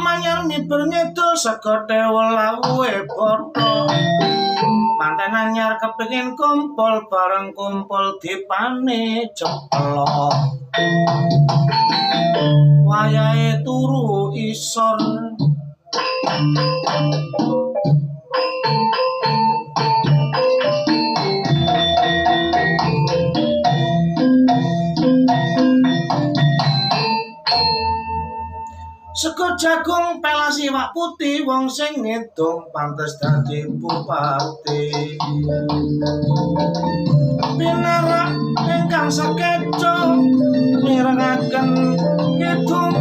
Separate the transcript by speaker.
Speaker 1: manyar mibur ngidul saka Dewolawuhe Bathara manten anyar kepengin kumpul bareng kumpul dipane ceplok wayahe turu isor sego jagung pelas iwak putih wong sing ngedong pantes dadi bupati pinarak ingkang sakeco mirengaken kidung